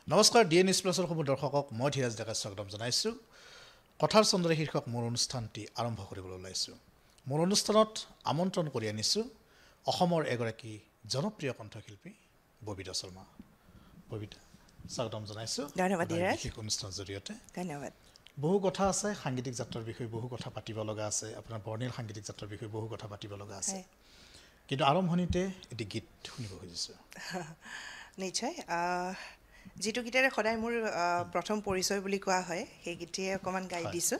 নমস্কাৰ DN news প্লাছৰ সমূহ দৰ্শকক মই ধীৰাজ ডেকাই স্বাগতম জনাইছোঁ কথাৰ চন্দ্ৰ শীৰ্ষক মোৰ অনুষ্ঠানটি আৰম্ভ কৰিবলৈ ওলাইছোঁ মোৰ অনুষ্ঠানত আমন্ত্ৰণ কৰি আনিছোঁ অসমৰ এগৰাকী জনপ্ৰিয় কণ্ঠশিল্পী ববিতা শৰ্মা ববিতা স্বাগতম জনাইছোঁ ধন্যবাদ ধীৰাজ বিশেষ অনুষ্ঠানৰ জৰিয়তে ধন্যবাদ বহু কথা আছে সাংগীতিক যাত্ৰাৰ বিষয়ে বহু কথা পাতিব লগা আছে আপোনাৰ বৰ্ণিল সাংগীতিক যাত্ৰাৰ বিষয়ে বহু কথা পাতিব লগা আছে কিন্তু আৰম্ভণিতে এটি গীত শুনিব খুজিছোঁ নিশ্চয় যিটো গীতেৰে সদায় মোৰ প্ৰথম পৰিচয় বুলি কোৱা হয় সেই গীতেই অকণমান গাই দিছোঁ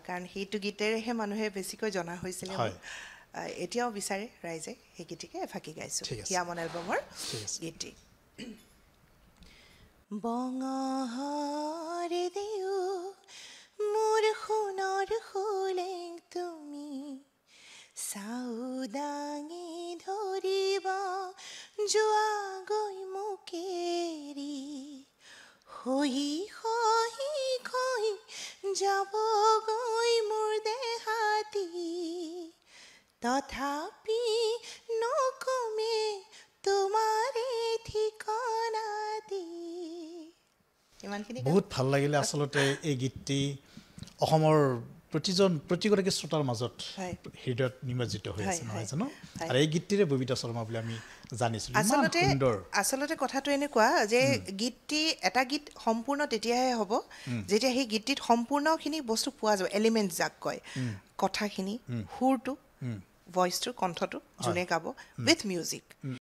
কাৰণ সেইটো গীতেৰেহে মানুহে বেছিকৈ জনা হৈছিলে এতিয়াও বিচাৰে ৰাইজে সেই গীতকে এফাকি গাইছোঁ হিয়ামন এলবামৰ গীতটি বঙাহাৰে দিও মোৰ সোণৰ ফুলেং তুমি চাউদাঙি ধৰিব যোৱা গৈ মোকেৰি হৈ হৈ যাব গৈ মোৰ দেহাতি তথাপি নকমে তোমাৰে ঠিকনা দি ইমানখিনি বহুত ভাল লাগিলে আচলতে এই গীতটি অসমৰ প্ৰতিগৰাকী শ্ৰোতাৰ মাজত হৃদয়ত নিমজ্জিত হৈ আছে নহয় জানো আৰু এই গীতটিৰে ববিতা শৰ্মা বুলি আমি জানিছিলোঁ আচলতে কথাটো এনেকুৱা যে গীতটি এটা গীত সম্পূৰ্ণ তেতিয়াহে হ'ব যেতিয়া সেই গীতটিত সম্পূৰ্ণখিনি বস্তু পোৱা যাব এলিমেণ্ট যাক কয় কথাখিনি সুৰটো ভইচটো কণ্ঠটো যোনে গাব উইথ মিউজিক